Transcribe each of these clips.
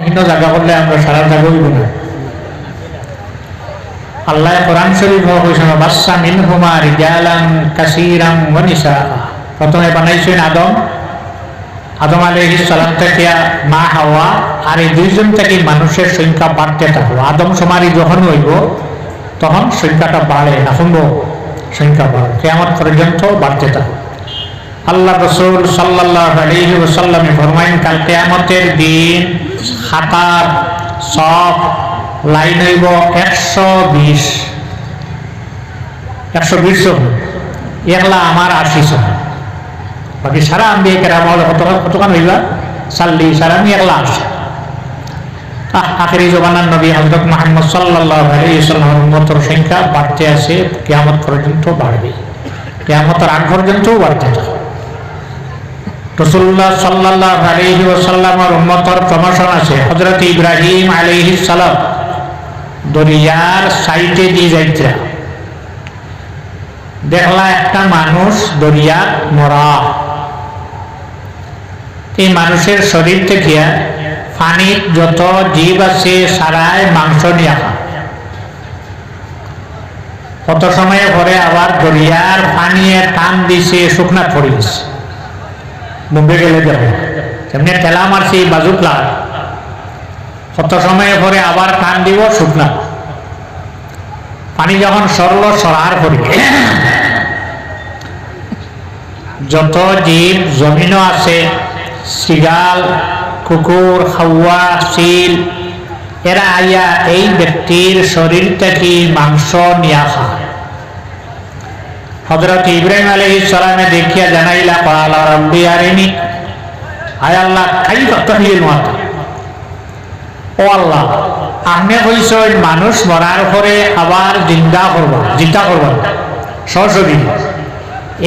ভিন্ন জায়গা করলে আমরা সারা জায়গা হইব না। আল্লাহ কোরআন শরীফ কইছেন বাসসা মিনহুমা রিজালান কাসীরান ওয়া নিসা। প্রথমে বানাইছেন আদম আলাইহিস সালাম থেকে মা হাওয়া, আর এই দুইজন থেকে মানুষের সংখ্যা বাড়তে থাকলো। আদম সমারি যখন হইব তখন সংখ্যাটা বাড়ে না, শুনবো সংখ্যা বাড়ে, কিয়ামত পর্যন্ত বাড়তে থাকবে। আল্লাহ রাসূল সাল্লাল্লাহু আলাইহি ওয়াসাল্লামে ফরমায়েন কাল কিয়ামতের দিন খাতার সব লাইন হইব 120 একলা আমার 80 বাকি সারা আম্বিয়া কেরাম কতক্ষণ হইবা 40 সারা আমি একলা 80। আখেরি জমানার নবী হযরত মুহাম্মদ সাল্লাল্লাহু আলাইহি ওয়াসাল্লামের উম্মতের সংখ্যা বাড়তে আছে, কিয়ামত পর্যন্ত বাড়বে, কিয়ামতের আগ পর্যন্ত বাড়তে থাকবে। রাসূলুল্লাহ সাল্লাল্লাহু আলাইহি ওয়াসাল্লামের উম্মতের প্রমোশন আছে। হযরত ইব্রাহিম আলাইহিস সালাম দরিয়ার সাইডে দিয়ে যাইছে, দেখলা একটা মানুষ দরিয়ার মরা। এই মানুষের শরীর থেকে পানির যত জীব আছে সারায় মাংস নিয়ে খায়। কত সময় পরে আবার দরিয়ার পানিয়ে টান দিছে, শুকনা পড়িয়েছে, ডুবে গেলে দেখো সেমনি ঠেলা মারছে বাজুকলা। কত সময় পরে আবার টান দিব, শুকনা পানি যখন সরল, সরার পরে যত জীব জমিনও আছে, শিগাল, কুকুর, হাওয়া, চিল, এরা আইয়া এই ব্যক্তির শরীর থেকে মাংস নিয়া খায়। হযরত ইব্রাহিম আলাইহিস সালামে দেখিয়া জানাইলা ক্বালা রাব্বি আরিনি, আয় আল্লাহ কাইফা তুহয়িল মাউত। ও আল্লাহ, আপনি কইছেন মানুষ মরার পরে আবার জিন্দা করবা সশরীর।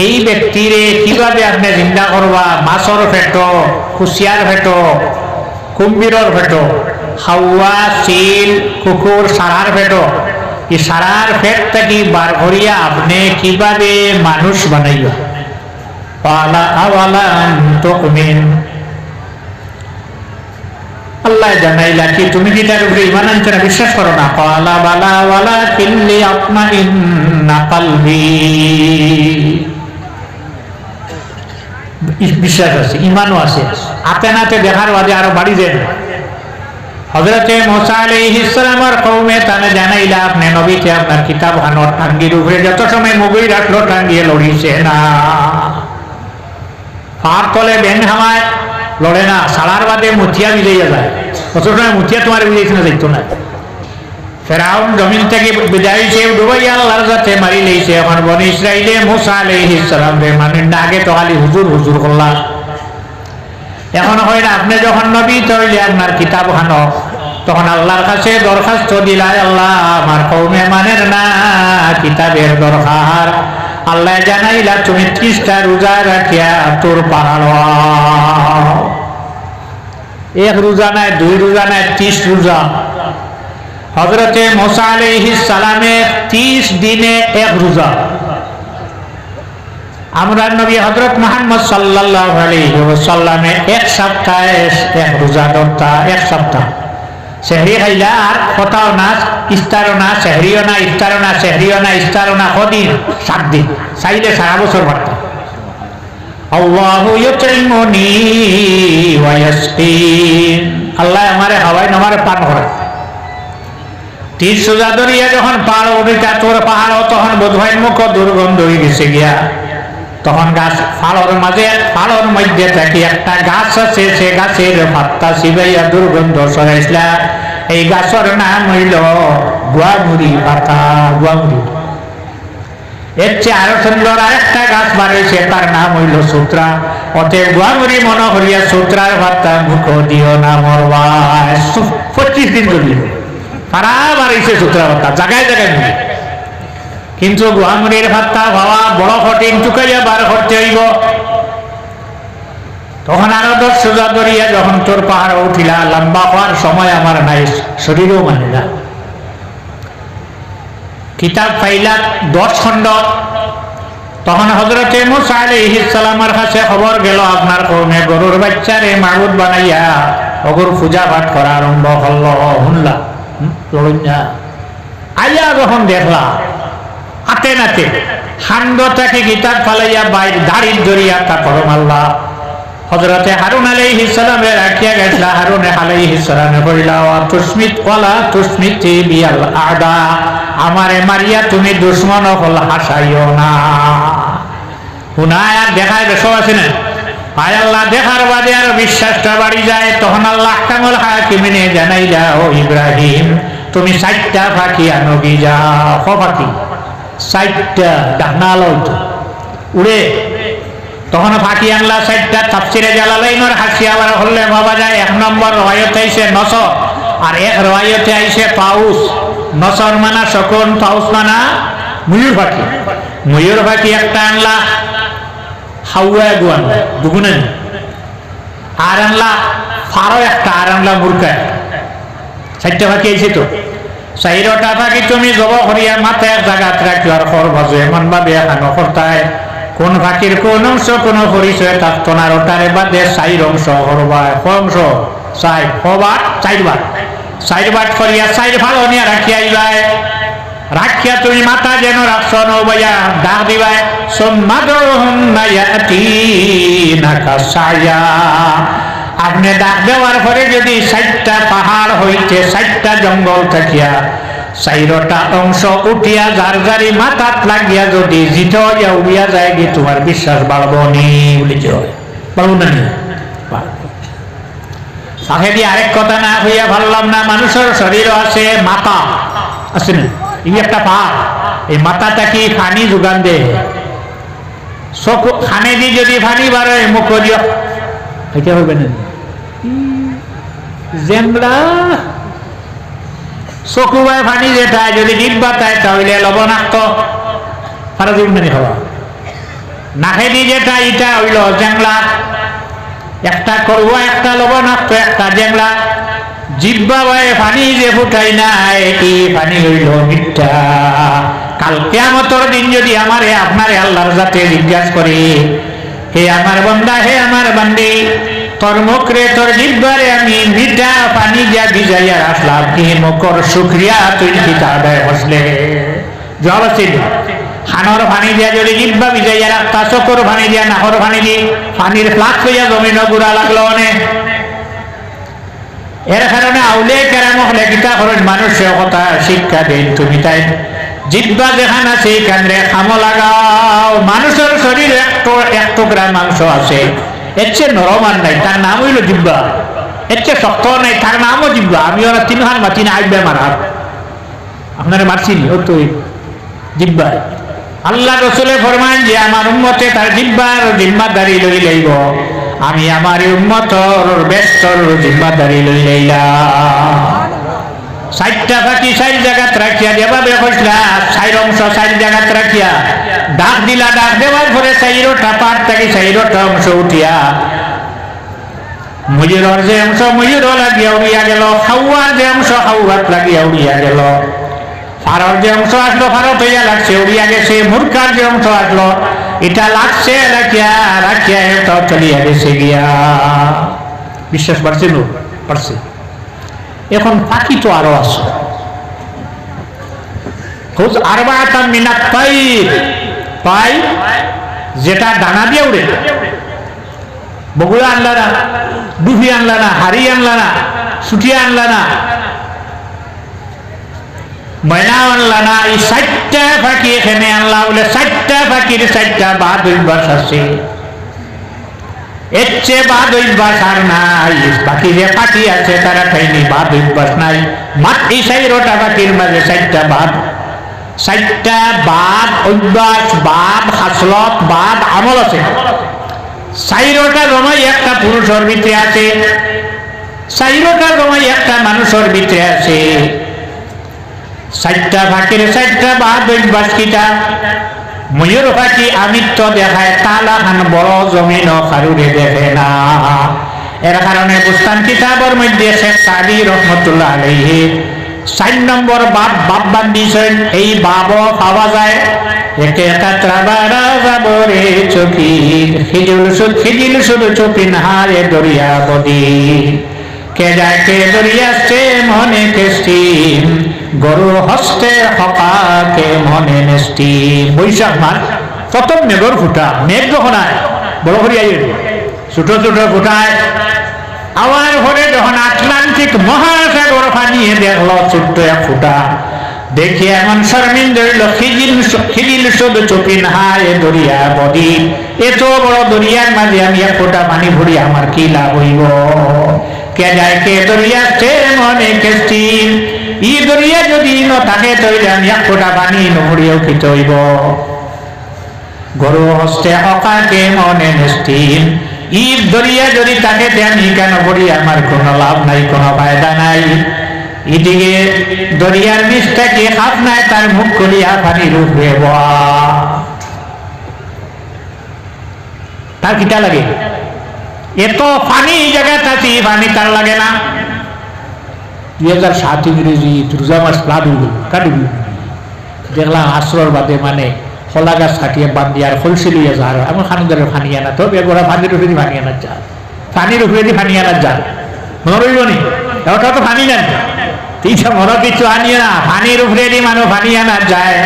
এই ব্যক্তিরে কিভাবে আপনি জিন্দা করবা? মাছর ফেট, কুশিয়ার ফেট, কুম্ভীরর ফেট, হাওয়া, চিল, কুকুর, সারার ফেট, এই সারার ফেট থেকে বার করিয়া আপনি কিভাবে মানুষ বানাইবা? ক্বালা আওয়ালাম তুমিন, আল্লাহ জানাইলা কি তুমি কি তার উপরে ঈমান আনছো না, বিশ্বাস করো না? ক্বালা বালা ওয়ালাকিন লিয়াতমাইন্না কলবি, বিশ্বাস আছে, ঈমানও আছে, হাতে নাতে দেখার বাদে আরো বাড়ি যায়। হযরতে মুসা আলাইহিস সালামের কওমে তানে জানাইলা আপনি নবীকে আপনার কিতাব হানোর টাঙ্গির উপরে যত সময় মুগই রাখলো টাঙ্গিয়ে লড়িছে না, পার তলে বেন হামায় লড়ে না, সালার বাদে মুথিয়া বিজয় যায়। কত সময় মুথিয়া তোমার বিজয়ছে না, দেখতো না। ফেরাউন জমিন থেকে বিদায় হয়েছে, ডুবাইয়া আল্লাহর সাথে মারি লেইছে। এখন বনি ইসরাইলে মুসা আলাইহিস সালাম রে মানে না, আগে তো খালি হুজুর হুজুর করলা, এখন হয় না। আপনি যখন নবী তৈরি আপনার কিতাব হানো, তখন আল্লাহর কাছে দরখাস্ত দিলাই, আল্লাহ আমার কওমে মানের না, কিতাবের দরকার। আল্লাহ জানাইলা তুমি 30টা রোজা রাখিয়া তোর পাহাড়, এক রোজা নাই, 2 রোজা নাই, 30 রোজা। হযরতে মুসা আলাইহিস সালামের 30 দিনে 1 রোজা। আমরা নবী হযরত মুহাম্মদ সাল্লাল্লাহু আলাইহি ওয়াসাল্লামে 1 সপ্তাহে 1 রোজা ধরতা, 1 সপ্তাহ সেহরি খাইলা, আর কোথাও না ইফতারও না, সেহরিও না, ইফতারও না, সেহরিও না, ইফতারও না, কদিন 7 দিন, চাইলে সারা বছর পারত। আল্লাহু ইউতঈমুনি ওয়া ইয়াসকিন, আল্লাহ আমারে খাওয়ায়, আমারে পান করে। 30 রোজা ধরিয়া যখন পাহাড় উঠিকা তোর পাহাড়, তখন বোধহয় মুখ দুর্গন্ধ হয়ে গেছে গিয়া। তখন গাছ ফাড়র মাঝে, ফাড়র মধ্যে থাকি একটা গাছ আছে, সে গাছের পাত্তা চিবাইয়া দুর্গন্ধ সরাইছিলা। এই গাছের নাম হইল গুয়ামুড়ি পাতা, গুয়ামুড়ি। এর চেয়ে আরো সুন্দর আরেকটা গাছ বাড়াইছে, তার নাম হইল সূত্রা। অতএব গুয়ামুড়ি মনে করিয়া সূত্রার পাতা মুখ দিও না মরবা। 25 দিন ধরিল পারা বাড়াইছে সূত্রা পাতা, জায়গায় জায়গায় মুড়ি। কিন্তু গুয়ামুড়ির ভাতটা ভাবা বড় কঠিন, চুকাইয়া বার করতে হইব। তখন আরো 10 রোজা ধরিয়া যখন তোর পাহাড় উঠিলা, লম্বা হওয়ার সময় আমার নাই, শরীরও মানে না। কিতাব পাইলা 10 খণ্ড। তখন হযরতে মুসা আলাইহিস সালামের কাছে খবর গেল, আপনার কওমে গরুর বাচ্চারে মাবুদ বানাইয়া অগর পূজা পাঠ করা আরম্ভ হল শুনলা লড়ুঞ্জা আইয়া যখন দেখলা হাতে নাতে হান্ডটাকে গীতার ফালাইয়া বাইর দাড়ির জড়িয়া তা করম আল্লাহ হযরতে হারুন আলাইহিস সালামে রাখিয়া গেছলা হারুন আলাইহিস সালামে কইলা তুসমিত ওয়ালা তুসমিতি বিল আদা আমারে মারিয়া তুমি দুশমন হল হাসাইও না হুনায়া দেখায় বেশো আছে না আয় আল্লাহ দেখার বাদে আর বিশ্বাসটা বাড়ি যায় তখন আল্লাহ কামল হাকিমিনে জানাই যাও ইব্রাহিম তুমি 60টা পাখি আনো কি যাও পাখি 60টা ডাকনালো উড়ে তখন পাখি আনলা 60টা তাফসিরে জালালাইনের হাসিয়া বার হলে বাবা যায় 1 নম্বর রওয়ায়াতে আইছে 900 আর এক রওয়ায়াতে আইছে পাউস 900 মানা শকুন পাউস মানা ময়ূর পাখি একটা আনলা হাওয়া গুয়ান দুগুনে আর আনলা ফারো একটা আর আনলা মুরগা 60টা পাখি আইছে তো 4টা পাখি তুমি জব করিয়া মাথায় জায়গা রাখিও আর খর বাজে এমন ভাবে এখানো করতায় কোন পাখির কোন অংশ কোন পরিচয় থাকতো না ওটারে বাদে 4 অংশ করবা অংশ 4বার করিয়া 4 ভালো নিয়ে রাখিয়া আইবায় রাখিয়া তুমি মাথা যেন রাখছো নবাইয়া ডাক দিবাই আপনি ডাক দেওয়ার পরে যদি 60টা পাহাড় হইতে 60টা জঙ্গল থাকিয়া 4টা অংশ উঠিয়া যার যারি মাথাত লাগিয়া যদি জিত হইয়া উড়িয়া যায় কি তোমার বিশ্বাস বাড়বো নি বলিতে হয় বাড়বো না তাকে দিয়ে আরেক কথা না হইয়া ভাবলাম না মানুষের শরীরও আছে মাথা আছে না এই একটা পাহাড় এই মাথাটা কি পানি যোগান দে চোখ খানে দি যদি পানি বাড়ে মুখ দিও এটা হবে না জেমলা চকুবাই পানি যেটা যদি ডিব্বা তাই তাহলে লবণাক্ত পারা দিব না খাওয়া নাকে দি যেটা এটা হইল জেংলা একটা করবো একটা লবণাক্ত একটা জেংলা জিব্বা বাই পানি যে ফুটাই নাই এই পানি হইল মিথ্যা কাল কিয়ামতের দিন যদি আমারে আপনারে আল্লাহর জাতে জিজ্ঞাসা করে হে আমার বান্দা হে আমার বান্দি তোর মুখরে তোর জিব্বারে আমি মিঠা পানি দিয়া ভিজাইয়া রাখলাম কি মুখর শুকরিয়া তুই কিতাবে হসলে জবাব আছে খানোর পানি দিয়া যদি জিব্বা ভিজাইয়া রাখতা চোখর পানি দিয়া নাকর পানি দি পানির ফ্লাক্স হইয়া জমিন গুড়া লাগলো অনেক এর কারণে আউলে কেরামক লেখিতা করেন মানুষের কথা শিক্ষা দেন তুমি তাই জিব্বা যেখান আছে এইখানে খামো লাগাও মানুষের শরীর এক টুকরা মাংস আছে এর চেয়ে নরম আর নাই তার নাম হইল জিব্বা এর চেয়ে শক্ত নাই তার নামও জিব্বা আমি ওরা 3 হাত মাতি না আইবে মারার আপনারা মারছিনি ও তো জিব্বা আল্লাহ রসুলে ফরমান যে আমার উম্মতে তার জিব্বার জিম্মাদারি লই লইব আমি আমার উম্মতর বেস্তর জিম্মাদারি লই লইলাম 60টা পাখি 4 জায়গাত রাখিয়া যেভাবে কইলা 4 অংশ 4 জায়গাত রাখিয়া ডাক দিলা ডাক দেওয়ার পরে 4টা পাট থেকে 4টা অংশ উঠিয়া ময়ূরের যে অংশ ময়ূর লাগিয়া উড়িয়া গেল হাওয়ার যে অংশ হাওয়াত লাগিয়া উড়িয়া গেল ফারর যে অংশ আসলো ফারত হইয়া লাগছে উড়িয়া গেছে মুরকার যে অংশ আসলো এটা লাগছে রাখিয়া রাখিয়া এটা চলিয়া গেছে গিয়া বিশ্বাস পারছে না পারছে এখন পাখি তো আরো আছে খুব আরবাআতাম মিনাত তাইর পাই যেটা দানা দিয়ে উড়ে বগুড়া আনলা না দুফি আনলা না হাড়ি আনলা না সুটিয়া আনলা না ময়না আনলা না এই 60টা পাখি এখানে আনলা বলে 60টা পাখির 60টা বাদ অভ্যাস আছে এর চেয়ে বাদ অভ্যাস আর নাই বাকি যে পাখি আছে তারা খাইনি বাদ অভ্যাস নাই মাত্র 4টা পাখির মাঝে 60টা বাদ 60টা বাদ অভ্যাস বাদ হাসলত বাদ আমল আছে 4টা জমাই একটা পুরুষের ভিতরে আছে 4টা জমাই একটা মানুষের ভিতরে আছে 60টা পাখির 60টা বাদ অভ্যাস কিটা ময়ূর পাখি আমিত্ব দেখায় তালা খান বড় জমিন কারুরে দেখে না এর কারণে বুস্তান কিতাবের মধ্যে শেখ সাদি রহমতুল্লাহ আলাইহি 4 নম্বর বাপ বান্ধিছেন এই বাবও পাওয়া যায় একে কাতরাবারা যাবরে চকি খিজিল শুধু চপিন হারে দরিয়া বদি কে যায় কে দরিয়াছে মনে কেষ্টিম গরু হস্তে হকাকে মনে নেষ্টিম। বৈশাখ মাস প্রথম মেঘর ফুটা, মেঘ যখন আয় বড় হরিয়া ছোট ছোট ফুটায়, আবার ভরে যখন আটলান্টিক মহাসাগর ফানিয়ে দেখলো ছোট্ট এক ফুটা, দেখি এমন শর্মিন্দ হইল খিলিল শুধু চোপিন হায় দরিয়া বদি, এত বড় দরিয়ার মাঝে আমি এক ফোঁটা পানি ভরি আমার কি লাভ হইব। কে যায় কে দরিয়াছে মনে কেষ্টিম, ই দরিয়া যদি ন থাকে তৈরি আমি এক ফোঁটা পানি নহরিও খিতে হইব। গরু হস্তে হকাকে মনে নেষ্টিম, ই দরিয়া যদি থাকে আমি কেন ভরি আমার কোনো লাভ নাই, কোনো ফায়দা নাই। এদিকে দরিয়ার বিষটাকে হাত নাই তার মুখ খুলিয়া পানির উপরে তার কিটা লাগে, এত পানি জায়গায় থাকি পানি তার লাগে না। 2007 ইংরেজি রোজা মাস কাটুবি দেখলাম আশ্রর বাদে মানে খোলা গাছ কাটিয়ে বান্ধি আর খলসি লইয়া যার আমার খানুদারের ফানি আনা তো বেগোড়া পানির উপরে ফানি আনার যান, পানির উপরে ফানি আনার যান মরইব নি, ওটা তো ফানি নেন তিনটা মর কিছু আনিয়ে না, পানির উপরে দি মানুষ পানি আনার যায়,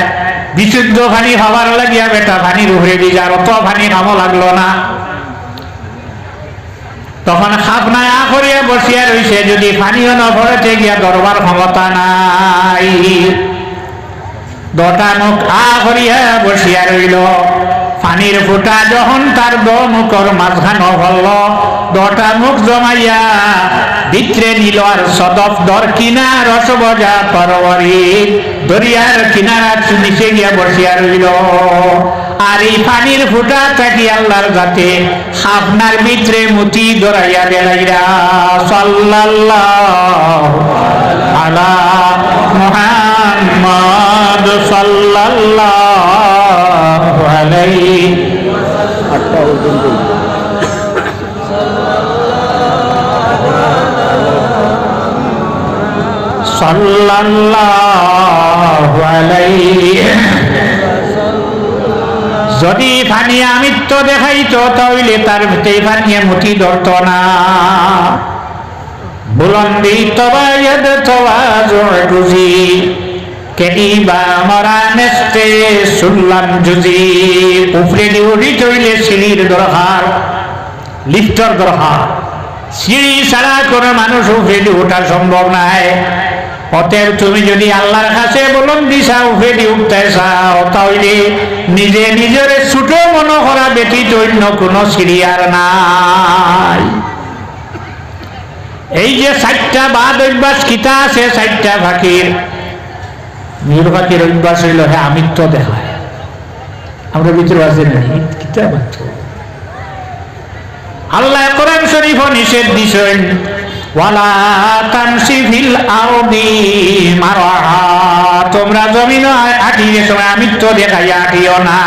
বিশুদ্ধ পানি খাবার লাগিয়া বেটা পানির উপরে দি যার অত পানি খামো লাগলো না। তখন খাপ নাই আ করিয়া বসিয়া রইছে, যদি পানিও নভরেতে গিয়া দরবার ক্ষমতা নাই, দটা মুখ আ করিয়া বসিয়া রইল। পানির ফুটা যখন তার মুখর মাঝখানো হল, দটা মুখ জমাইয়া ভিতরে নিল আর সদফ দর কিনার রসবজা তরবারি দরিয়ার কিনারা নিচে গিয়া বসিয়া রইল। আর এই পানির ফুটা থাকি আল্লাহর যাতে আপনার ভিতরে মুতি দরাইয়া বেলাইরা সাল্লাল্লাহু আলা মুহাম্মদ সাল্লাল্লাহু আলাইহি সাল্লাল্লাহু আলাইহি। যদি ফানি আমিত্ব দেখাইতো তাহলে তার ভিতরে ফানিয়ে মুঠি ধরত না। বুলন্দি তবায়দ তওয়াজুজি কেইবা মরা নেস্তে সুল্লাম জুজি। উপরে উড়ি চইলে সিঁড়ির দরকার, লিফটর দরকার, সিঁড়ি ছাড়া কোনো মানুষ উপরে ওঠা সম্ভব নাই। অতএব তুমি যদি আল্লাহর কাছে বুলন্দি চাও উপরে উঠতে চাও তাহলে নিজে নিজের ছোট মনে করা ব্যতীত অন্য কোনো সিঁড়ি আর নাই। এই যে 4টা বাদ অভ্যাস কিতা আছে, 4টা ফাঁকির মীর ফাঁকির অভ্যাস হইল হ্যাঁ আমিত্ব দেখায়, আমরা ভিতরে আছে নাই কিতা মাত্র। আল্লাহ কোরআন শরীফ নিষেধ দিছেন ওয়ালা তামশি ফিল আরদি মারহা, তোমরা জমিনে হাঁটিয়ে সময় আমিত্ব দেখাইয়া হাঁটিও না।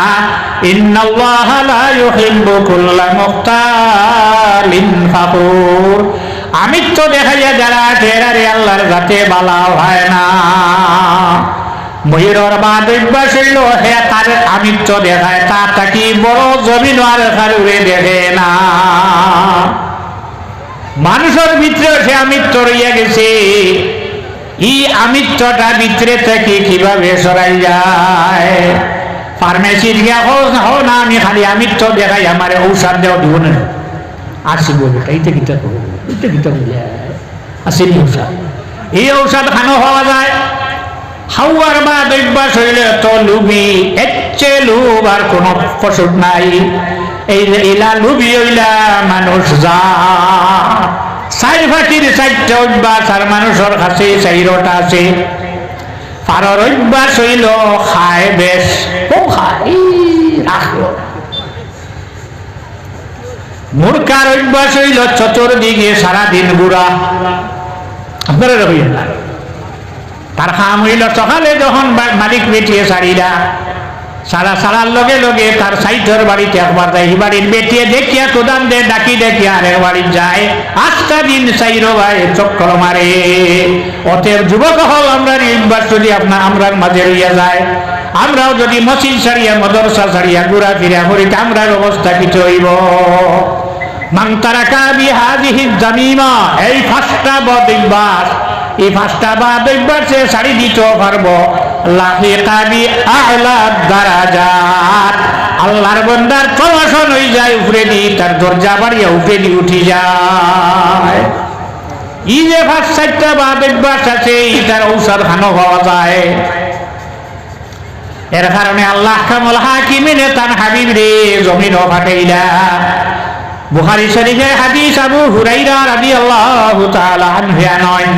ইন্নাল্লাহা লা ইউহিব্বু কুল্লা মুখতালিন ফাখুর, আমিত্ব দেখাইয়া যারা হাঁটে আল্লাহর যাতে বালা হয় না। ময়ূরের বাদ অভ্যাস হইল হে তার আমিত্ব দেখায়, তা তাকি বড় জমিন আর কারুরে দেখে না। মানুষের ভিতরে সে আমিত্ব রইয়া গেছে, এই আমিত্বটা ভিতরে থেকে কিভাবে সরাই যায়। ফার্মেসি গিয়া হো না আমি খালি আমিত্ব দেখাই আমার ঔষধ দেওয়া দিব না, আসি বলবে এইটা কিতা করবো, এইটা কিতা বলে আসেনি ঔষধ, এই ঔষধ খানো হওয়া যায়। হাওয়ার বা অভ্যাস হইলে তো লুবি, এচ্ছে লুব আর কোনো ফসল নাই। এই ইলা লুবি হইলা মানুষ যা 4 ফাঁকির 4টা অভ্যাস আর মানুষের কাছে 4টা আছে। পারর অভ্যাস হইল খায় বেশ, ও খাই রাখলো। মূর্খার অভ্যাস হইল চতুর্দিকে সারাদিন ঘুরা, আপনারা হইল না। তার কাম হইল সকালে যখন মালিক বেটিয়ে সারিলা সারার লগে লগে তার সাইটের বাড়িতে একবার যায়, বাড়ির বেটিয়ে দেখিয়া কোদান দে ডাকি দেখিয়া আরেক বাড়ি যায়, 8টা দিন 4 ভাই চক্কর মারে। অতএব যুবক হল আমরা অভ্যাস যদি আমরার মাঝে রইয়া যায়, আমরাও যদি মসজিদ ছাড়িয়া মাদ্রাসা ছাড়িয়া ঘুরা ফিরা করি আমরার অবস্থা কিছু হইব। মান তারাকা বিহাযিহি যামিমা, এই পাঁচটা বদ অভ্যাস, এই পাঁচটা বদ অভ্যাসে ছাড়ি দিতে পারবো লাহিকা বি আ'লা দারাজাত, আল্লাহর বান্দার প্রমোশন হয়ে যায়, উপরে দি তার দরজা বাড়িয়ে উপরে দি উঠি যায়। এই যে পাঁচ চারটা বদ অভ্যাস আছে, এটার ঔষধ খানো পাওয়া যায়। এর কারণে আল্লাহ কামুল হাকিমিনে তান হাবিব রে জমিনও ফাটাইলা। বুখারী শরীফের হাদিস, আবু হুরায়রা রাদিয়াল্লাহু তাআলা আনহু নয়,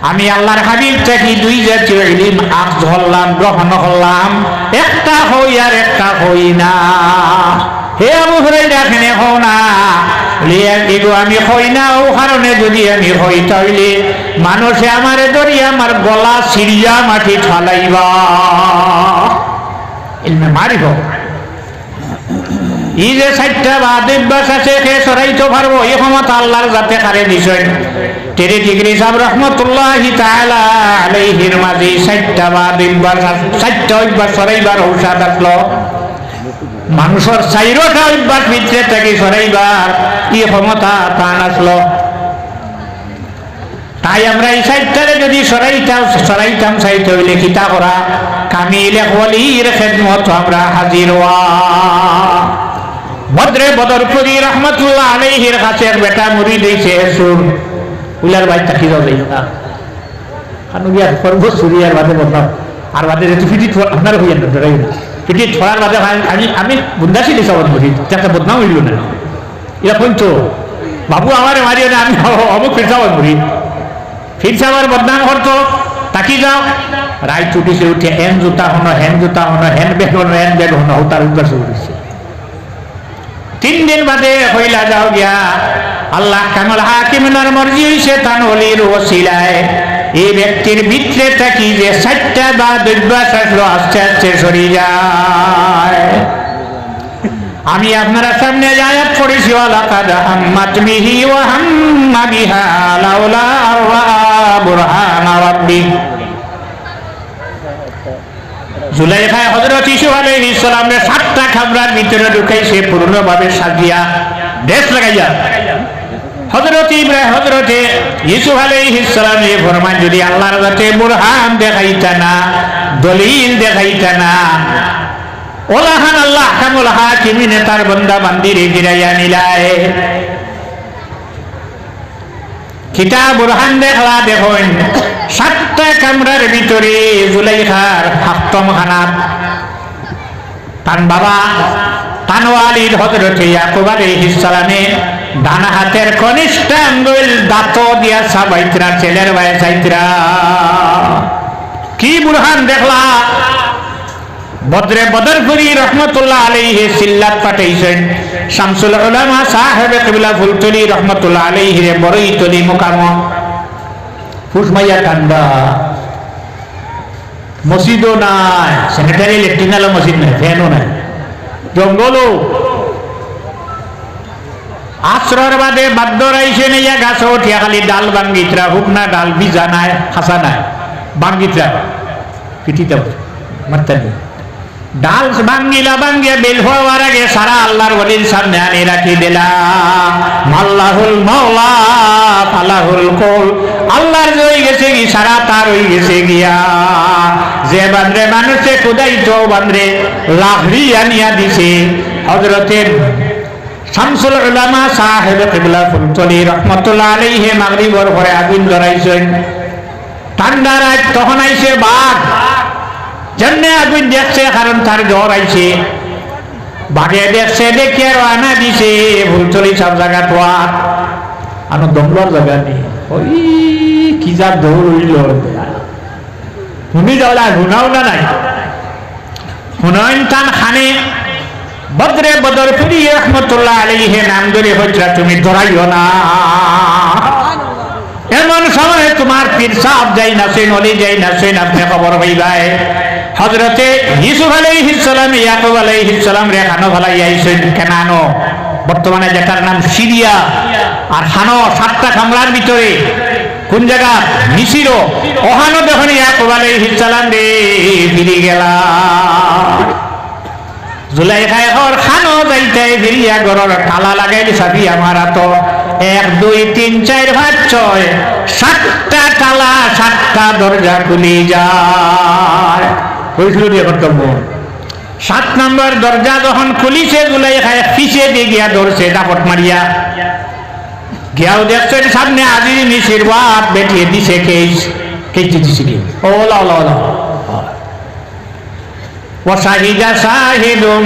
আমি আল্লাহর হাবিব থেকে দুই জাতীয় ইলম আখজ হলাম, গ্রহণ করলাম, একটা হই আর একটা হই না। হে আবু হুরায়রা, কেন হও না? লিয়াকিদু, আমি হই না ও কারণে, যদি আমি হই তাইলে মানুষে আমারে ধরিয়া আমার গলা সিরিয়া মাটি ঠালাইবা। ইলমে মারিফ, এই যে চারটা বাদ অভ্যাস আছে, সে সরাইতে পারবো, এই ক্ষমতা আল্লাহর যাতে কারে দিছেন। তেরে ডিগ্রি সাহেব রহমতুল্লাহি তাআলা আলাইহির মাঝে চারটা বাদ অভ্যাস, চারটা অভ্যাস সরাইবার ঔষধ আসলো। মানুষের চাইরটা অভ্যাস ভিতরে থেকে সরাইবার এই ক্ষমতা তান আসলো। তাই আমরা এই চারটারে যদি সরাইতাম চাইতে হইলে কিতা করা? কামিল ওয়ালির খেদমত আমরা হাজির হওয়া। বদরে বদরপুরি রহমতুল্লাহ আলাইহির কাছে এক বেটা মুরিদ হইছে সুর উলার ভাই তাকি যাই না কানুবিয়া পর্ব সুরিয়ার বাদে বদনাম আর বাদে যেতে ফিটি আপনার হইয়া না ডরাই না ফিটি ছড়ার বাদে আমি বুন্দাসি দিছাবত মুরিদ যাতে বদনাম হইল না। এরা কইতো বাবু আমারে মারিও না, আমি অমুক ফিরসাবত মুরিদ, ফিরসাবার বদনাম করতো। তাকি যাও রায় ছুটিছে, উঠে হেন জুতা হনো, হেন জুতা হনো, হেন ব্যাগ হনো, হেন ব্যাগ হনো, তার উদ্বাস উঠেছে। 3 দিন বাদে হইলা যাও গিয়া আল্লাহ কামুল হাকিমের মর্জি হইছে তান ওলির ওসিলায় এই ব্যক্তির ভিতরে থাকি যে 7টা বাদ অভ্যাস আসলো, আস্তে আস্তে সরে যায়। আমি আপনারা সামনে আয়াত পড়েছি, ওয়ালাকাদ হাম্মাত বিহি ওয়া হাম্মা বিহা লাউলা বুরহান রাব্বি। জুলাইখা হযরত ইউসুফ আলাইহিস সালামের 7টা খাবরার ভিতরে ঢুকাইছে পূর্ণভাবে সাজিয়া দেশ লাগাইয়া। হযরত ইউসুফ আলাইহিস সালামে ফরমান, যদি আল্লাহর কাছে বুরহান দেখাইতা না, দলিল দেখাইতা না, ওলাহান আল্লাহ কামুল হাকিমিনে তার বান্দা বান্দিরে ফিরাইয়া নিলায়। কিতাব বুরহান দেখলা দেখুন, 7টা কামরার ভিতরে জুলাইখার হাক্তম খানাত তান বাবা তানওয়ালিদ হযরত ইয়াকুব আলাইহিস সালামে ডান হাতের কনিষ্ঠ আঙ্গুল দাঁত দিয়া সাবাইতরা, ছেলের বয়স আইতরা। কি বুরহান দেখলা? বদরে বদরপুরি রহমতুল্লাহ আলাইহি সিল্লাত পাঠাইছেন শামসুল উলামা সাহেব কিবলা ফুলতলি রহমতুল্লাহ আলাইহি রে বড়ইতলি মুকাম ফুসমাইয়া ঠান্ডা, মসজিদও নাই, স্যানিটারি ল্যাট্রিনাল মসজিদ নাই, ফ্যানও নাই, জঙ্গলও। আশ্রর বাদে বাদ্য রাইছে নিয়া গাছ উঠিয়া খালি ডাল বাঙ্গিত্রা, হুকনা ডাল ভিজা নাই, খাসা নাই, বাঙ্গিত্রা পিঠিতে মারতে নেই। ডাল বাঙ্গিয়া বেল হওয়ার আগে সারা আল্লাহর ওলির সামনে আনি রাখি দিলাম। আল্লাহুল মাওলা ফালাহুল কওল, আল্লাহর হয়ে গেছে কি সারা তার হয়ে গেছে গিয়া। যে বান্দরে মানুষে খুদাইতো বান্দরে লাহরি আনিয়া দিছে। হযরতে শামসুল উলামা সাহেব কিবলা ফুলতলি রহমাতুল্লাহ আলাইহি মাগরিবের পরে আগুন ধরাইছেন। ঠান্ডা রাত, তখন আইছে বাঘ, জন্যে আগুন দেখছে, কারণ তার জ্বর আইছে। বাঘে দেখছে, দেখে রানা দিছে ফুলতলি সব জায়গা তোয়ার আনো দমলার জায়গা নেই। ওই কি যা দৌড় হইল, শুনি যাওয়া শুনাও না নাই শুনাইন তান খানে বদরে বদরপুরি রহমতুল্লাহ আলাইহি নাম ধরে হইতরা, তুমি ধরাইও না। এমন সময় তোমার পীর সাহেব যাই না সেন, অলি যাই না সেন, আপনি খবর হইবাই। হযরতে ইউসুফ আলাইহিস সালাম ইয়াকুব আলাইহিস সালাম রে খানো ভালাই আইছেন কেনানো, বর্তমানে যেটার নাম সিরিয়া। আর খানো 7টা কামরার ভিতরে কোন জায়গা? মিশির। ওহানো দেখুন ইয়াকুব আলাইহিস সালাম রে ফিরে গেলা। জুলাইখায় হর খানো যাইতে ফিরিয়া গরর তালা লাগাইল চাবি আমার তো 1 2 3 4 5 6 7টা তালা 7টা দরজা খুলি যায়। বুঝলো রে কর্তব্য 7 নম্বর দরজা যখন খুলিছে জুলাইখায় পিছে দিয়ে গিয়া ধরছে দাপট মারিয়া গিয়াও দেখছে সামনে আজির নিশির বাপ বেটিয়ে দিছে কেইতে দিছে কি ওলা ওলা ওলা ওয়াশাহিদা শাহিদুম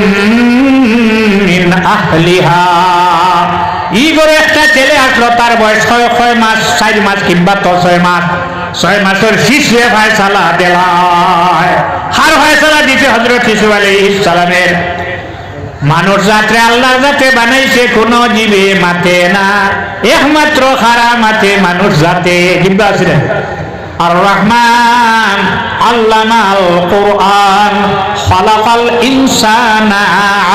মিন আহলিহা ই করে একটা ছেলে আসলো তার বয়স 6 মাস 4 মাস কিংবা 6 মাস 6 মাসের শিশু ফয়সালা দেলায় হার ফয়সালা দিতে হযরত ইউসুফ আলাইহিস সালামের মানুষ জাতরে আল্লাহ জাতে বানাইছে কোন জীবে মাতে না একমাত্র খারা মাতে মানুষ জাতে জিব্বা আছে আর রহমান আল্লামাল কোরআন খালাকাল ইনসানা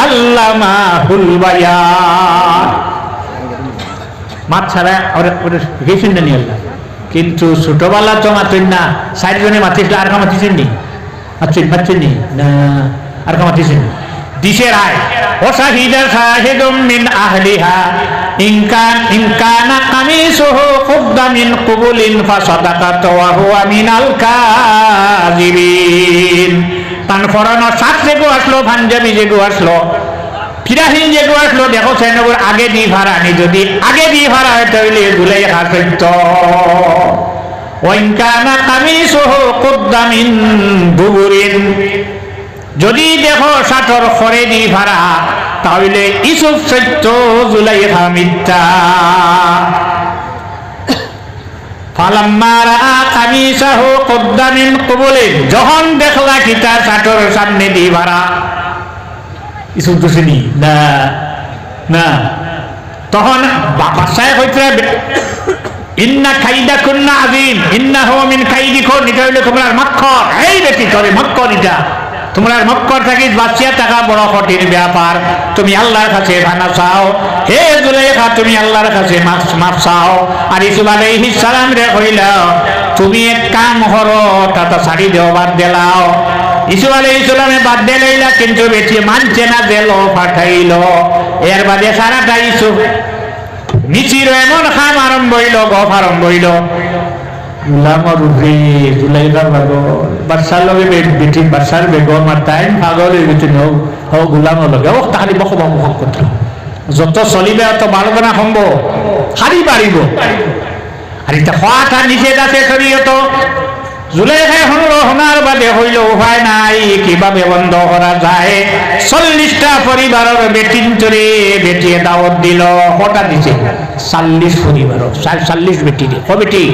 আল্লামাহুল বায়ান মাত ছাড়া ওরে গেছেন না নি আল্লাহ কিন্তু ছোটবেলা তো মাতেন না 4 জনে মাতিছিল আর মাতিছেন নি মাতিছেন নি না আর মাতিছেন দিশে রায় ওয়াশাহিদা শাহিদুম মিন আহলিহা ইনকানা কামিসুহু কুদ্দা মিন কুবুলিন ফাসাদাকাত ওয়া হুয়া মিনাল কাযিবিন তান ফরানো সাত যেগো আসলো পাঞ্জাবি যেগো আসলো ফিরাহিন যেগো আসলো দেখো সেনগর আগে দি ভাড়ানি যদি আগে দি ভাড়া হয় তাহলে জুলাইখা সত্য ওয়াইনকানা কামিসুহু কুদ্দা মিন দুবুরিন যদি দেখো সাতর খরে দি ভাড়া তাহলে ইউসুফ সত্য জুলাইখা মিথ্যা ফালাম্মা রাআ কামিসাহু কুদ্দা মিন কুবুলিন যখন দেখলা কিতা সাতর সামনে দি ভাড়া ইউসুফ দোষিনি না না তখন বাদশাহ কইতে ইন্না কাইদাকুন্না আযীম ইন্নাহু মিন কাইদিকুম এটা হইলো তোমার মক্কর এই বেটি তোরে মক্কর এটা তোমরা মক্কর থেকে বাঁচিয়া থাকা বড় কঠিন ব্যাপার তুমি আল্লাহর কাছে ভানা চাও হে জুলাইখা তুমি আল্লাহর কাছে মাফ চাও আর ইউসুফ আলাইহিস সালাম রে কইলা তুমি এক কাম করো টাটা শাড়ি দেও বাদ দিলাও ইউসুফ আলাইহিস সালামে বাদ দিলাইলা কিন্তু বেটি মানছে না দেলো পাঠাইলো এর বাদে সারাটা ইউসুফ মিচির এমন খাম আরম্ভ হইল গফ আরম্ভ হইল গুলামর উপরে জুলাইখার পাগল বাদশার লগে বেটি বাদশার বেগম আর তাই পাগলের ভিতরে হোক গুলামর লগে ও তাহারি বক বক করত যত চলিবে অত বাড়বে না সম্ভব হারি বাড়িব আর এটা হওয়াটা নিষেধ আছে শরীয়ত জুলাইখায় শুনলো শোনার বাদে হইল উপায় নাই কিভাবে বন্ধ করা যায় 40টা পরিবারের বেটিন চরে বেটিয়ে দাওয়াত দিল কটা দিছে 40 পরিবার 40 বেটি রে ও বেটি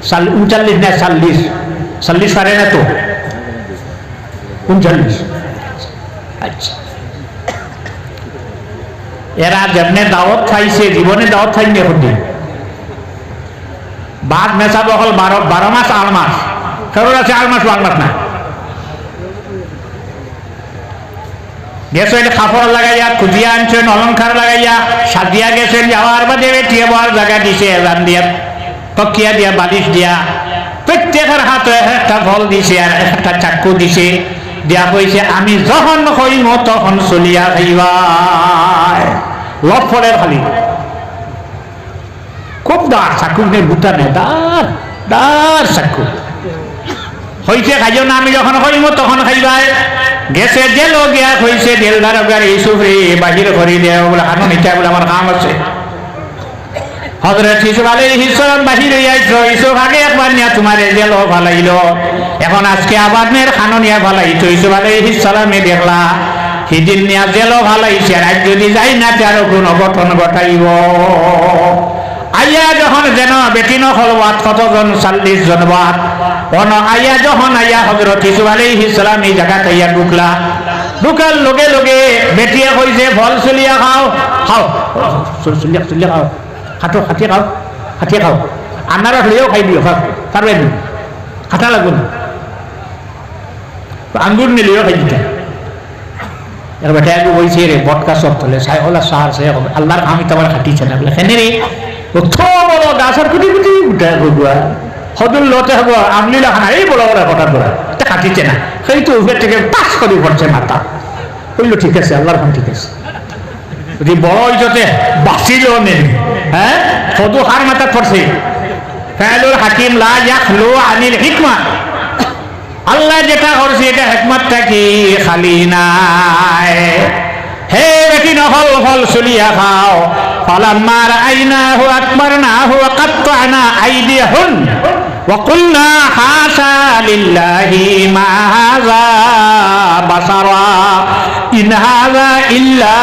39 না 40 পারে না তো 39 আচ্ছা এরা যেমনে দাওয়াত খাইছে জীবনে দাওয়াত খাইনি এখন দিন বাদ মেশাব হল 12 মাস 8 মাস কারোর আছে 8 মাস 1 মাস না গেছেন কাপড় লাগাইয়া খুঁজিয়া আনছেন অলঙ্কার লাগাইয়া সাজিয়া গেছেন যাওয়ার বাদে বেটিয়ে বহার জায়গা দিছে এজান দিয়া তকিয়া দিয়া বালিশ দিয়া প্রত্যেকের হাতে একটা ফল দিছে আর একটা চাকু দিছে দিয়া কইছে আমি যখন হইম তখন চলিয়া যাইবা লট ফলের খালি খুব দাঁড় চাকু নেই বুটা নেই দাঁড় দাঁড় চাকু হইছে খাইও না আমি যখন হইম তখন খাইবাই গেছে জেল গিয়া হইছে জেলদার ইউসুফ রে বাহির করি দেয় বলে হানো নিচা বলে আমার কাম আছে হযরত ইউসুফ আলাইহিস সালাম বাহির হইয়াইছো ইউসুফ আগে একবার নিয়া তোমারে জেল ভালাইলো এখন আজকে আবার মের খানো নিয়া ভালাইছো ইউসুফ আলাইহিস সালামে দেখলা সেদিন নিয়া জেল ভালাইছে আর যদি যাই না তার কোন গঠন ঘটাইব আইয়া যখন যেন বেটিন হলবাত কতজন 40 জন বাদ অন আইয়া যখন আইয়া হযরত ইউসুফ আলাইহিস সালাম এই জায়গাতে আইয়া ঢুকার লগে লগে বেটিয়ে কইছে ফল চলিয়া খাও খাও চলিয়া খাও খাটো খাটিয়ে খাও আনারা হলেও খাই দিও পারবেন খাটা লাগবে না আঙ্গুর নিলেও খাই দিতে এর বেটা আগে বলছে রে বটকা সব তোলে সাই ওলা সার সে আল্লাহর আমি তোমার খাটিছে না বলে কেন রে বড় গাছের কুটি কুটি উঠে গুয়া হদুল লতে হবো আমলিলা খানা এই বড় বড় কথা বলা এটা খাটিছে না সেই তো উপর থেকে পাস করে পড়ছে মাথা কইল ঠিক আছে, আল্লাহর রহম ঠিক আছে। যদি বড় ইজতে বাঁচিল নেই, হ্যাঁ সদু হার মাথা পড়ছে ফাইলুল হাকিম লা ইয়াখলু আনিল হিকমা। আল্লাহ যেটা করছে এটা হিকমতটা কি খালি নাই। হে বেটি নহল ফল চলিয়া খাও, ফালাম্মা রাআইনাহু আকবারনাহু ওয়া কাত্তা'না আইদিয়াহুন ওয়া কুলনা হাসা লিল্লাহি মা হাযা বাশারা ইন হাযা ইল্লা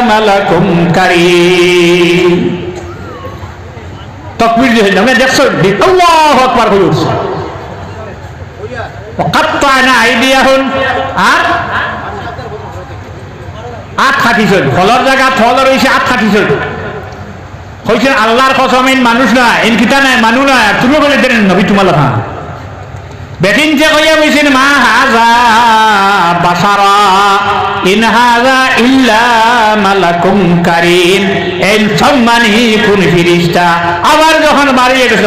মালাকুম কারীম। তাকবীর দিয়ে আমরা দেখছো আল্লাহু আকবার হয়ে উঠছে। ওয়া কাত্তা'না আইদিয়াহুন আট খাটিছিল, ফলর জায়গা ফল রয়েছে আট খাটিছিল। হয়েছে আল্লাহর কসম ইন মানুষ না, ইন কিতা নাই মানুষ না, তুমি বলে দেন নবী তোমার লেখা বেটিন যে কইয়া বলছেন মা হাযা বাশারা ইন হাযা ইল্লা মালাকুম কারীম। এই সম্মানী কোন ফেরেশতা। আবার যখন বাড়িয়ে গেছে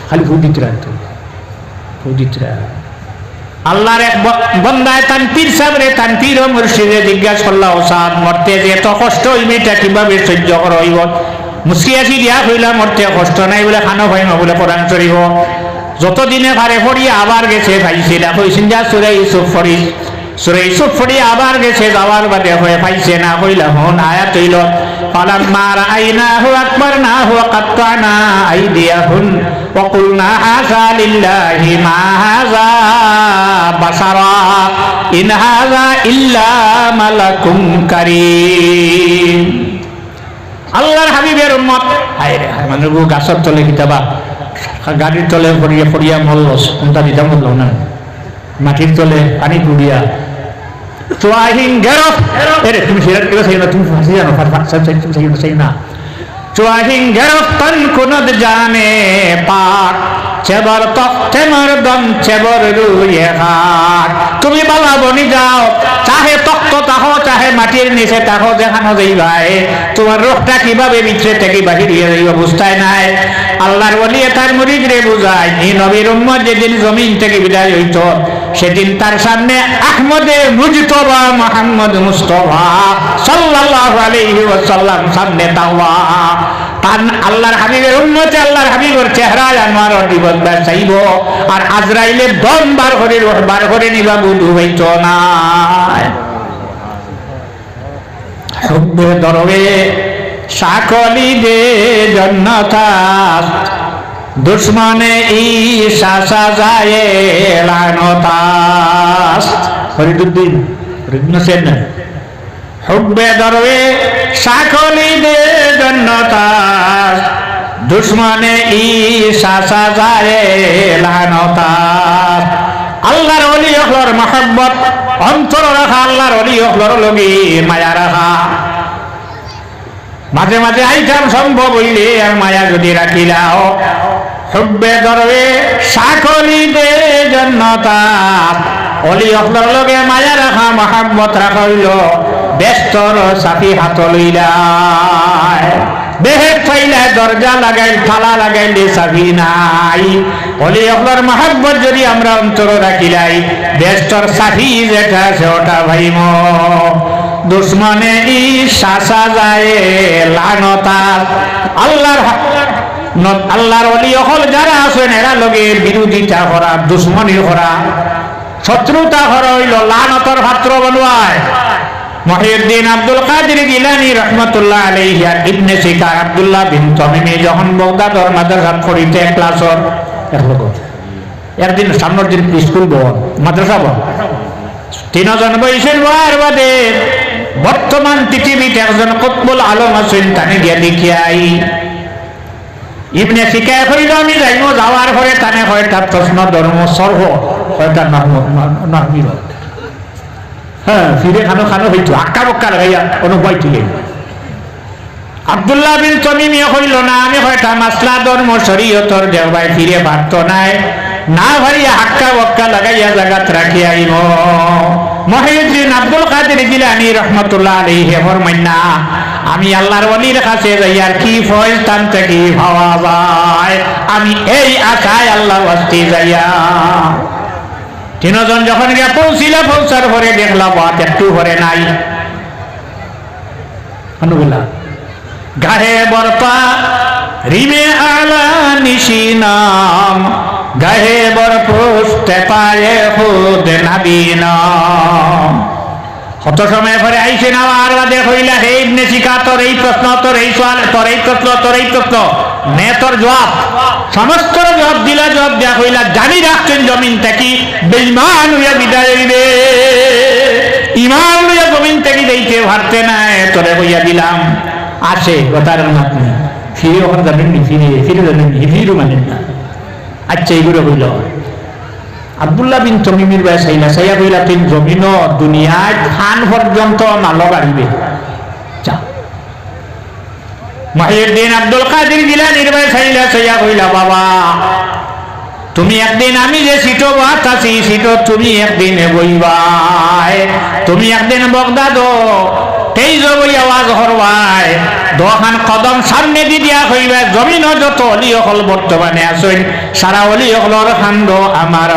খালি ফুদিতরা আল্লাহর এক বন্দায় তান পীর সাহেবরে তান পীর ও মুর্শিদে জিজ্ঞাসা করল, ওস্তাদ মরতে যে এত কষ্ট হইবে এটা কিভাবে সহ্য করা হইব? মুসকিয়াছি দিয়া হইলা মরতে কষ্ট নাই বলে খানো ভাইম বলে কোরআন শরীফ যতদিনে পারে পড়ি আবার গেছে ভাইছে না কইছেন যা সূরা ইউসুফ পড়ি, সূরা ইউসুফ পড়ি আবার গেছে যাওয়ার বাদে হয়ে পাইছে না কইলা হন আয়াত হইল ফালাম্মা রাআইনাহু আকবারনাহু ওয়া কাত্তা'না আইদিয়াহুন ওয়া কুলনা হাসা লিল্লাহি মা হাযা বাশারা ইন হাযা ইল্লা মালাকুম কারীম। আল্লাহর হাবিবের উম্মত হায় রে হায় মানুষ গাছের তলে কিতাবা গাড়ির তলে পড়িয়া পড়িয়া মরলস কোনটা দিতাম বললাম না, মাটির তলে পানি পুড়িয়া চুয়াহিন গেরফ এরে তুমি সেরা কেউ চাই না, তুমি ফাঁসি জানো তুমি চাই না চুয়াহিন গেরফ তন কুনদ জানে পাক চেবর তখতে মরদম চেবর রুয়ে হাট। তুমি বালা বনি যাও, চাহে তক্ত তাহো চাহে মাটির নিচে তাহো দেখানো যাইবাই, তোমার রোগটা কিভাবে ভিতরে থেকে বাহির হয়ে যাইব বুঝতাই নাই। আল্লাহর ওলি তার মুরিদ রে বুঝায় এই নবীর উম্মত যেদিন জমিন থেকে বিদায় হইত সেদিন তার সামনে আহমদে মুজতবা মুহাম্মদ মুস্তাফা সাল্লাল্লাহু আলাইহি ওয়াসাল্লাম সামনে তাওয়া তান আল্লাহর হাবিবের উম্মতে আল্লাহর হাবিবের চেহারা আনোয়ার দিবস চাইব আর আজরাইলে দম বার করে নিবা বুধু হইত না। হুব্বে দরবে সাকলি দে জন্নতাস দুশ্মনে ঈশা সাজায়ে লানতাস। ফরিদুদ্দিন রিগনসেন হুব্বে দরবে সাকলি দে জন্নতাস দুশ্মনে ঈশা সাজায়ে লানতাস। আল্লাহর ওলি হলর মহব্বত অন্তর রাখা, আল্লাহর ওলি হলর লগি মায়া রাখা। মাঝে মাঝে আইটাম সম্ভব হইলে আর মায়া যদি রাখিলাও হুব্বে দরবে সাকলি দে জন্নতাস। অলি হলর লগে মায়া রাখা মহব্বত রাখা হইল বেস্তর সাফি হাত লইলাই বেহের ফাইলা দরজা লাগাইল তালা লাগাইলে চাবি নাই। অলি হলর মহব্বত যদি আমরা অন্তর রাখিলাই বেস্তর সাফি যেটা আছে ওটা ভাইম দুশ্মনে ঈশা সাজায়ে লানতাস। আল্লাহর ওলি হল যারা আছেন এরা লগে বিরোধিতা করা, দুশ্মনী করা, শত্রুতা করা হইল লানতর পাত্র বলুয়ায়। মহিউদ্দিন আব্দুল কাদের গিলানী রাহমাতুল্লাহ আলাইহি আর ইবনে সিকার আব্দুল্লাহ বিন তামিমি যখন বাগদাদর মাদ্রাসা পড়িতে ক্লাসর একদিন সামনের দিন স্কুল বল মাদ্রাসা বল তিনজন বৈশের বার বাদে বর্তমান পৃথিবীতে একজন কুতবুল আলম আছেন তানে গিয়া দেখিয়াই ইবনে সিকার কইল আমি যাইব যাওয়ার পরে তানে কয়টা প্রশ্ন ধর্ম সর্ব কয়টা নাহমির হ্যাঁ ফিরে খানো খানো হইতো আক্কা বক্কা লাগাইয়া অনুভব থেকে আব্দুল্লাহ বিন তামিমি কইল না আমি কয়টা মাসলা ধর্ম শরীয়তর দেওবাই ফিরে পারত নাই না ভারিয়া হাক্কা বক্কা লাগাইয়া জাগাত রাখি আইব। মহিউদ্দিন আব্দুল কাদের জিলানী রাহমাতুল্লাহ আলাইহি ফরমাইন না আমি আল্লাহর ওলির কাছে যাইয়ার কি ফয়জ তান থেকে পাওয়া যায় আমি এই আশায় আল্লাহর ওয়াস্তে যাইয়া তিনজন যখন গিয়া পৌঁছার পরে দেখলাম বাত একটু ভরে নাই। অনুগুলা গাহে বরপা রিমে আলা নিশিনাম, গাহে বরপুস্তে পায়ে খুদ নাবিনাম। কত সময় পরে আইসেন আবার বাদে হইলা হে ইবনে সিকা, তোর এই প্রশ্ন, তোর এই সওয়াল, তোর এই প্রশ্ন, তোর এই প্রশ্ন, নে তোর জবাব। সমস্ত জবাব দিলা, জবাব দেয়া হইলা জানি রাখছেন জমিন থেকে বেঈমান হইয়া বিদায় হইবে, ইমান হইয়া জমিন থেকে যাইতে পারতে নাই, তোরে হইয়া দিলাম। আসে কথার মাতনি ফিরে ওখানে যাবেন নি, ফিরে যাবেন নি, ফিরও মানেন না। আচ্ছা এইগুলো হইল। আব্দুল্লাহ বিন তমিমির ভাই সাইয়া কইলা তিন জমিন দুনিয়ায় খান পর্যন্ত নালো গাড়িবে। মহিউদ্দিন আব্দুল কাদের জিলানীর ভাই সাইয়া কইলা বাবা তুমি একদিন আমি যে সিটো বাত আছি সিটো তুমি একদিন বইবাই, তুমি একদিন বগদাদ তেইজ বই আওয়াজ হরবাই, দোকান কদম সামনে দি দিয়া হইবা জমিন যত অলি হল বর্তমানে আসেন সারা অলি হলর খান্ড আমার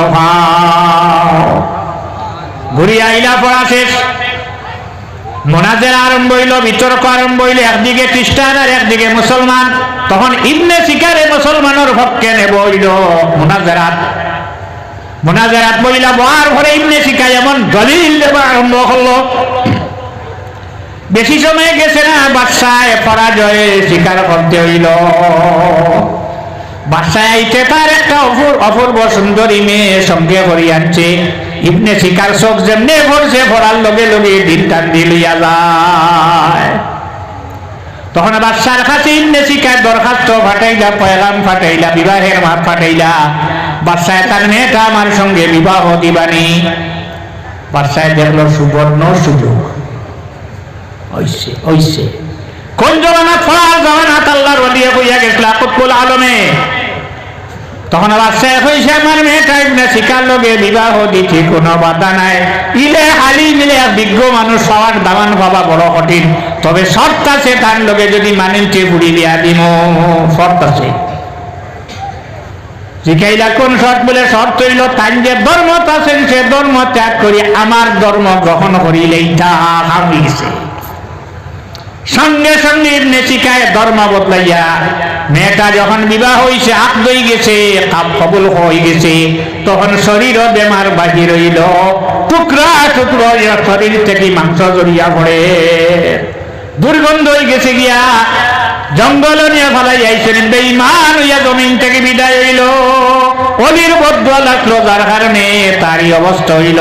ঘুরি আইলা পড়া শেষ, মোনাজের আরম্ভ হইল, বিতর্ক আরম্ভ হইল, একদিকে খ্রিস্টান আর একদিকে মুসলমান। তখন ইবনে সিকারে মুসলমানের পক্ষে নেব হইল মোনাজেরাত বইলা বহার ঘরে ইবনে সিকা এমন দলিল দেব আরম্ভ করলো। বেশি সময় গেছে না, বাদশায় পরাজয়ে স্বীকার করতে হইল। বাদশায় আইতে তার একটা অপূর্ব সুন্দরী মেয়ে সঙ্গে করি আনছে। ইবনে সিকার চোখ যেমনে ভরছে ভরার লগে লগে দিন টান দি লইয়া যায়। তখন বাদশার কাছে ইবনে সিকার দরখাস্ত ফাটাইলা, পয়গাম ফাটাইলা, বিবাহের মাপ ফাটাইলা, বাদশায় তার মেয়েটা আমার সঙ্গে বিবাহ দিবানি। বাদশায় দেখলো সুবর্ণ সুযোগ হইছে। কোন জমানা ফলার জমানাত আল্লাহর ওলিয়ে কইয়া গেছলা কুতুল আলমে। তখন বাদশাহ কইছে আমার মেয়েটা ইবনে সিকার লগে বিবাহ দিতে কোনো বাধা নাই, ইলে হালি মিলে বিজ্ঞ মানুষ হওয়ার দামান পাবা বড় কঠিন, তবে শর্ত আছে তার লগে যদি মানেনতে বুড়ি দিয়া দিম, শর্ত আছে। শিখাইলা কোন শর্ত? বলে শর্ত হইল তাই যে ধর্ম আছেন সে ধর্ম ত্যাগ করি আমার ধর্ম গ্রহণ করিলেই তা হইছে। সঙ্গে সঙ্গে ইবনে সিকায় ধর্ম বদলাইয়া মেয়েটা যখন বিবাহ হইছে, আকদ হয়ে গেছে, কাপ কবুল হয়ে গেছে, তখন শরীর বেমার বাহির হইল, টুকরা টুকরো শরীর থেকে মাংস জড়িয়া পড়ে, দুর্গন্ধ হয়ে গেছে গিয়া জঙ্গল নিয়ে ফেলাই আইছেন, বেঈমান হইয়া জমিন থেকে বিদায় হইল। অলির বদুয়া লাগলো যার কারণে তারই অবস্থা হইল।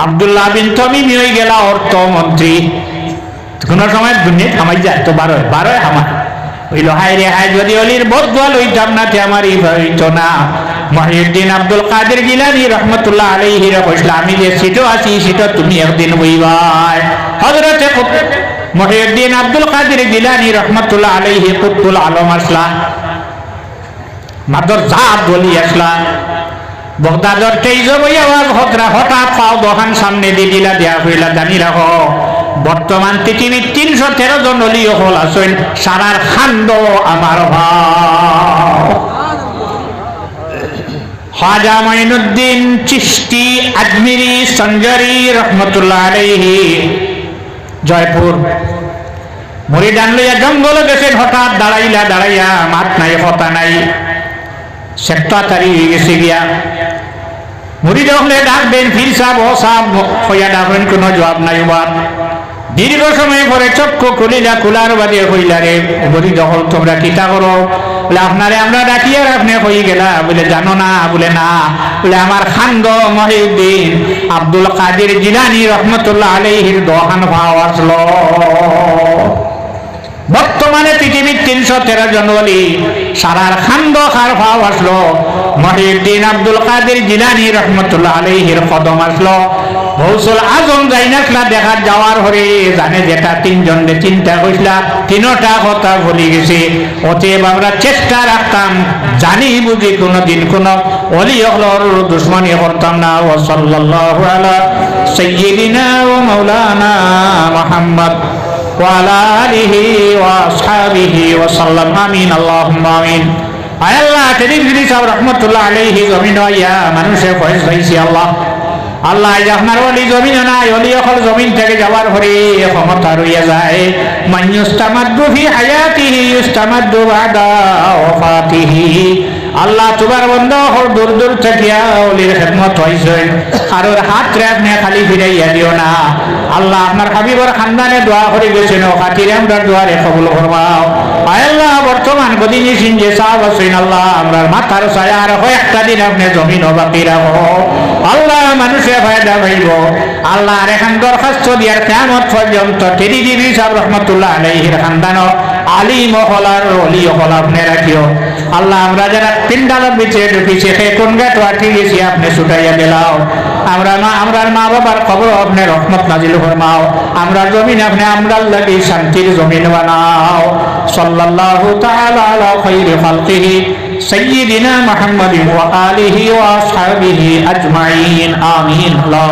আব্দুল্লাহ বিন তমিমি হয়ে গেল অর্থমন্ত্রী। কোন সময় দুনিয়া থামাই যায় তো বারোয় হামাই হইল, হাই রে হাই যদি অলির বদুয়া লইতাম না তে আমার এই হইত না। মহিউদ্দিন আব্দুল কাদের জিলানী রহমতুল্লাহ আলাইহি কইছিল আমি যে সিটো আছি সিটো তুমি একদিন বইবাই। হযরতে মহিউদ্দিন আব্দুল কাদের জিলানী রহমতুল্লাহ আলাইহি কুতুল আলম আসলা, মাদর জাত বলি আসলা, বগদাদর তেইজ বই আওয়াজ হঠাৎ পাও দোকান সামনে দিয়ে দিলা, দেয়া হইলা জানি রাখো বর্তমান পৃথিবীর 313 জন অলি হল আছেন, সারার খান্ড আমার ভাও। খাজা মাইনুদ্দিন চিশতি আজমিরি সঞ্জারি রহমতুল্লাহ আলাইহি জয়পুর মুরিদান লইয়া জঙ্গল গেছেন। হঠাৎ দাঁড়াইয়া মাত নাই কথা নাই, সেক্রেটারি হয়ে গেছে গিয়া। মুরিদ হলে ডাকবেন ফির সাহেব ও সাহেব হইয়া ডাকবেন, কোনো জবাব নাই। বাদ দীর্ঘ সময় পরে চক্ষু খুলিলা, খোলার বাদে হইলা রে মুরিদ হল তোমরা কিতা করো? বলে আপনারে আমরা ডাকি আর আপনি হয়ে গেলা। বলে জানো না? বলে না। বলে আমার খান্দ মহিউদ্দিন আব্দুল কাদের জিলানী রহমতুল্লাহ আলাইহির দোকান ভাও আসলো। বর্তমানে পৃথিবীর 313 জন ওলি সারার খান্দ খার ভাও আসলো। মহিউদ্দিন আব্দুল কাদের জিলানী রহমতুল্লাহ আলাইহির কদম আসলো। গৌসুল আজম যাইনাসলা দেখা যাওয়ার হরে জানে যেটা 3 জন চিন্তা কইসলা, 3টা কথা ভুলে গেছে। অতএব আমরা চেষ্টা রাখতাম জানি বুঝি কোনদিন কোন ওলি হলর দুশ্মনী করতাম না। ও সাল্লাল্লাহু আলা সাইয়্যিদিনা ওয়া মাওলানা মুহাম্মদ ওয়া আলা আলিহি ওয়া আসহাবিহি ওয়া সাল্লাম। আমিন আল্লাহুম্মা আমিন। আয় আল্লাহ টেলিভিশন সাহেব রহমতুল্লাহ আলাইহি জমিন ইয়া মানুষে ফয়েজ হইছে আল্লাহ আল্লাহ এই আপনার ওলি জমিন নাই ওলি অকল জমিন থেকে যাওয়ার পরে ক্ষমতা রইয়া যায় মান ইউস্তামাদ্দু ফি হায়াতিহি ইউস্তামাদ্দু বাদা ওয়াফাতিহি আল্লাহ তোমার বন্ধ হল দূর দূর থেকে ওলির খেদমত হইছে আর ওর হাত আপনি খালি ফিরাইয়া দিও না আল্লাহ আপনার হাবিবর খানদানে দোয়া করে গেছেন ও খাতিরে আমরা দোয়ারে কবুল ফরমাও আয় আল্লাহ বর্তমান গদিনী সিনজে সাহেব আছেন আল্লাহ আমরা মাথার ছায়া আর একটা দিন আপনি জমিন বাকি রাখো আল্লাহ মানুষে ফায়দা পাইব আল্লাহ আর এখন দরখাস্ত দিয়ার কিয়ামত পর্যন্ত টেলিভিশন সাহেব রহমতুল্লাহ আলাইহির খানদান আলিম হলার ওলি হল আপনি রাখিও আল্লাহ আমরা যারা পিন্ডালের বিচে ঢুকিছে সে কোন গাট আটকে গেছি আপনি ছুটাইয়া দিলাও আমরার মা বাবার খবর আপনি রহমত নাজিল ফরমাও আমরা জমিন আপনি আমরার লাগি শান্তির জমিন বানাও সাল্লাল্লাহু তাআলা আলা খায়রি খালকিহি সাইয়্যিদিনা মুহাম্মাদিন ওয়া আলিহি ওয়া আসহাবিহি আজমাইন আমিন আল্লাহ